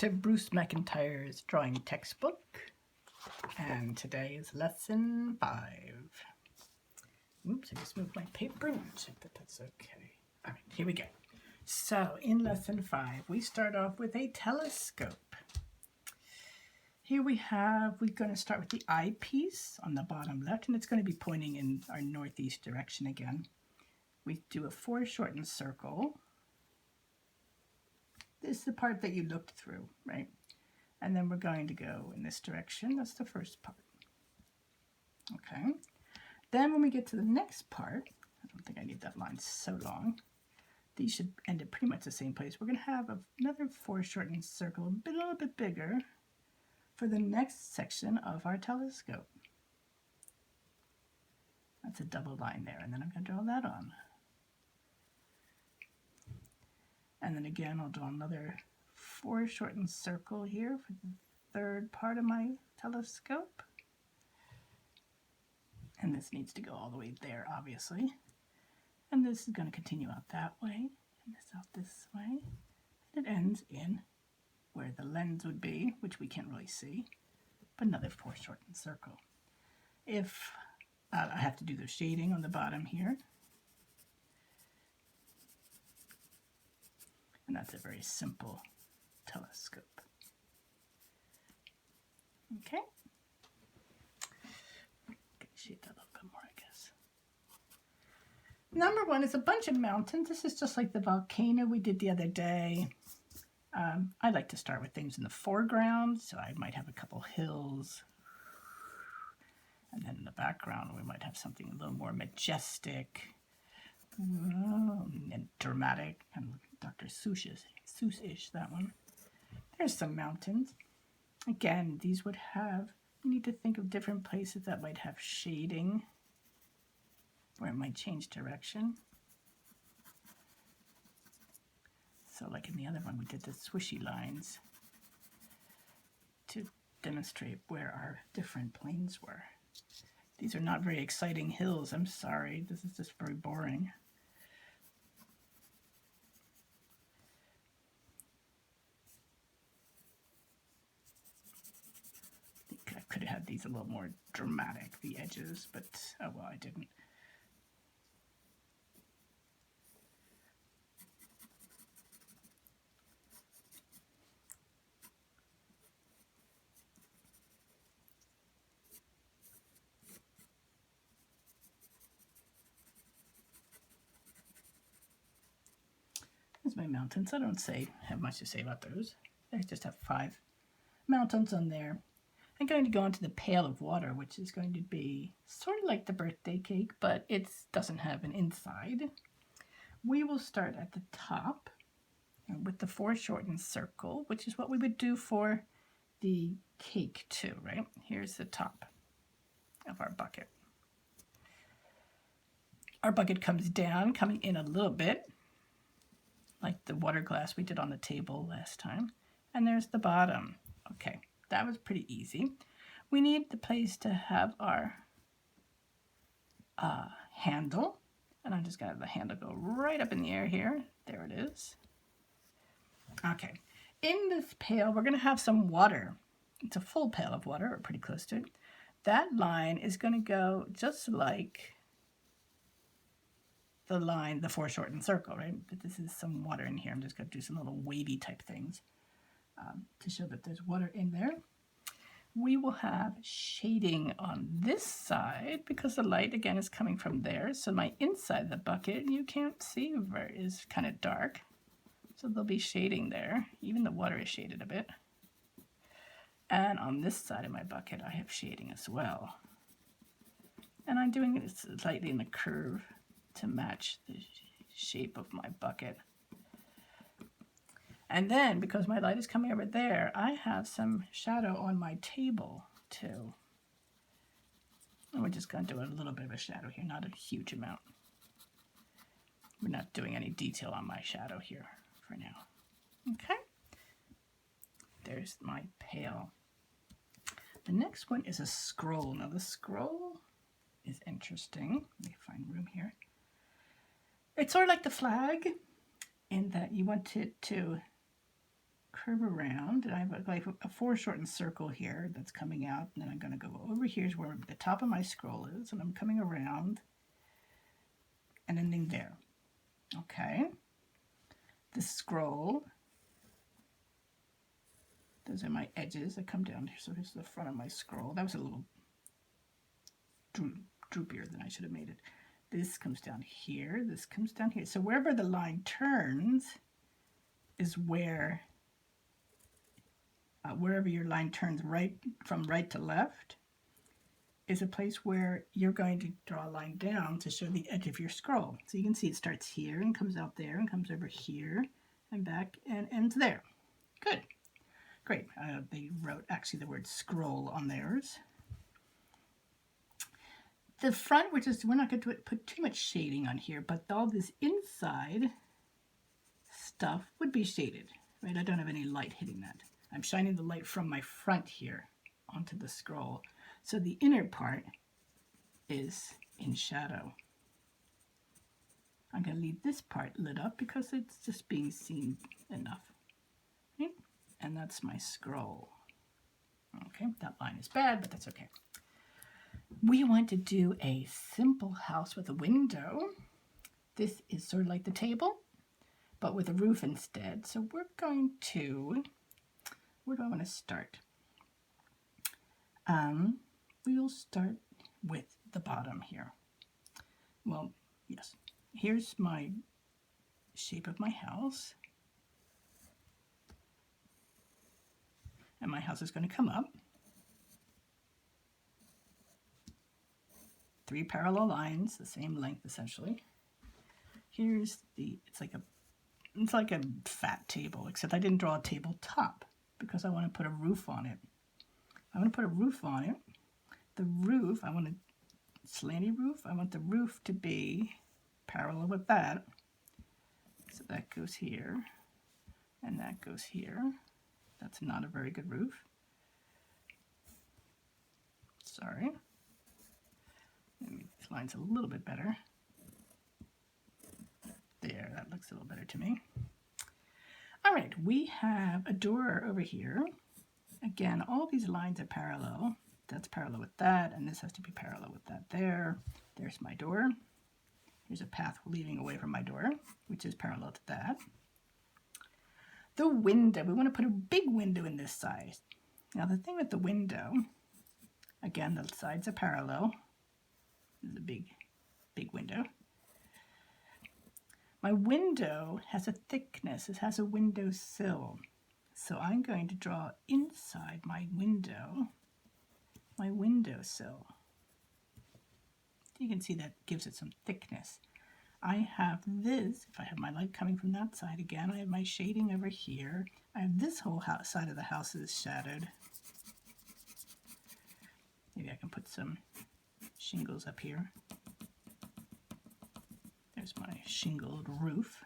to Bruce McIntyre's drawing textbook, and today is lesson 5. Oops, I just moved my paper. Check that that's okay. All right, here we go. So in lesson 5, we start off with a telescope. Here we're going to start with the eyepiece on the bottom left, and it's going to be pointing in our northeast direction again. We do a foreshortened circle. This is the part that you looked through, right? And then we're going to go in this direction. That's the first part. Okay. Then when we get to the next part, I don't think I need that line so long. These should end at pretty much the same place. We're going to have another foreshortened circle, a little bit bigger, for the next section of our telescope. That's a double line there, and then I'm going to draw that on. And then again, I'll draw another foreshortened circle here for the third part of my telescope. And this needs to go all the way there, obviously. And this is going to continue out that way, and this out this way. And it ends in where the lens would be, which we can't really see, but another foreshortened circle. If I have to do the shading on the bottom here. And that's a very simple telescope. Okay. Shade that a little bit more, I guess. Number 1 is a bunch of mountains. This is just like the volcano we did the other day. I like to start with things in the foreground, so I might have a couple hills. And then in the background, we might have something a little more majestic and dramatic, and Dr. Seuss-ish, that one. There's some mountains. Again, these would have, you need to think of different places that might have shading, where it might change direction. So like in the other one, we did the swishy lines to demonstrate where our different planes were. These are not very exciting hills, I'm sorry. This is just very boring. I could have had these a little more dramatic, the edges, but oh well, I didn't. There's my mountains. I don't have much to say about those. I just have 5 mountains on there. I'm going to go into the Pail of Water, which is going to be sort of like the birthday cake, but it doesn't have an inside. We will start at the top with the foreshortened circle, which is what we would do for the cake too, right? Here's the top of our bucket. Our bucket comes down, coming in a little bit, like the water glass we did on the table last time. And there's the bottom. Okay. That was pretty easy. We need the place to have our handle. And I'm just going to have the handle go right up in the air here. There it is. Okay. In this pail, we're going to have some water. It's a full pail of water, or pretty close to it. That line is going to go just like the line, the foreshortened circle, right? But this is some water in here. I'm just going to do some little wavy type things. To show that there's water in there. We will have shading on this side because the light again is coming from there. So my inside of the bucket you can't see is kind of dark. So there'll be shading there. Even the water is shaded a bit. And on this side of my bucket I have shading as well. And I'm doing it slightly in the curve to match the shape of my bucket. And then, because my light is coming over there, I have some shadow on my table, too. And we're just going to do a little bit of a shadow here, not a huge amount. We're not doing any detail on my shadow here for now. Okay? There's my pail. The next one is a scroll. Now, the scroll is interesting. Let me find room here. It's sort of like the flag in that you want it to curve around, and I have like a foreshortened circle here that's coming out, and then I'm going to go over here's where the top of my scroll is, and I'm coming around and ending there. Okay, the scroll, those are my edges that come down here, so here's the front of my scroll. That was a little droopier than I should have made it. This comes down here, this comes down here. So wherever the line turns is where, wherever your line turns right from right to left is a place where you're going to draw a line down to show the edge of your scroll. So you can see it starts here and comes out there and comes over here and back and ends there. Good. Great. They wrote actually the word scroll on theirs. The front, which is, we're not going to put too much shading on here, but all this inside stuff would be shaded, right? I don't have any light hitting that. I'm shining the light from my front here onto the scroll. So the inner part is in shadow. I'm going to leave this part lit up because it's just being seen enough. Right? And that's my scroll. Okay, that line is bad, but that's okay. We want to do a simple house with a window. This is sort of like the table, but with a roof instead. So we're going to, where do I want to start? We'll start with the bottom here. Well, yes, here's my shape of my house. And my house is going to come up. 3 parallel lines, the same length essentially. Here's the, it's like a fat table, except I didn't draw a tabletop because I want to put a roof on it. I want to put a roof on it. The roof, I want a slanty roof. I want the roof to be parallel with that. So that goes here, and that goes here. That's not a very good roof. Sorry. Maybe this line's a little bit better. There, that looks a little better to me. All right, we have a door over here. Again, all these lines are parallel. That's parallel with that, and this has to be parallel with that there. There's my door. Here's a path leading away from my door, which is parallel to that. The window, we want to put a big window in this side. Now the thing with the window, again, the sides are parallel. This is a big window. My window has a thickness. It has a window sill. So I'm going to draw inside my window sill. You can see that gives it some thickness. I have this, if I have my light coming from that side again, I have my shading over here. I have this whole side of the house is shadowed. Maybe I can put some shingles up here. There's my shingled roof.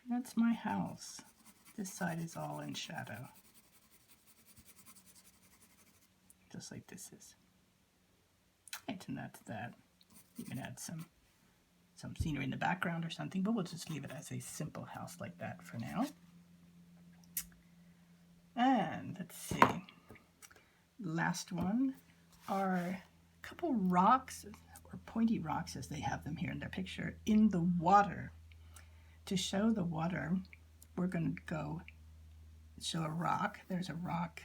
That's my house. This side is all in shadow. Just like this is. Right, and that's that. You can add some scenery in the background or something, but we'll just leave it as a simple house like that for now. And let's see. Last one are a couple rocks, or pointy rocks as they have them here in their picture, in the water. To show the water, we're going to go show a rock. There's a rock,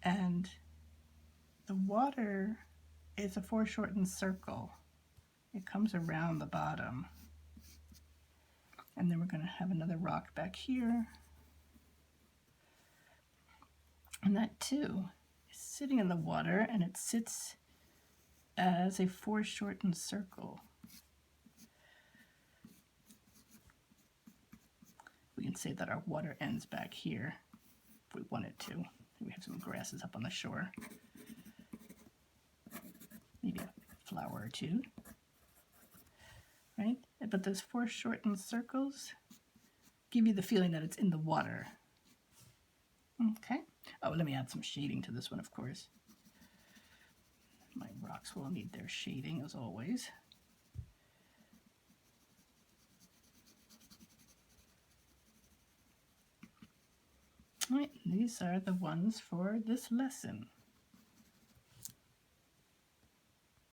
and the water is a foreshortened circle. It comes around the bottom. And then we're going to have another rock back here. And that too is sitting in the water, and it sits as a foreshortened circle. We can say that our water ends back here if we wanted to. We have some grasses up on the shore. Maybe a flower or two. Right? But those foreshortened circles give you the feeling that it's in the water. Okay. Oh, let me add some shading to this one, of course. My rocks will need their shading, as always. Right, these are the ones for this lesson.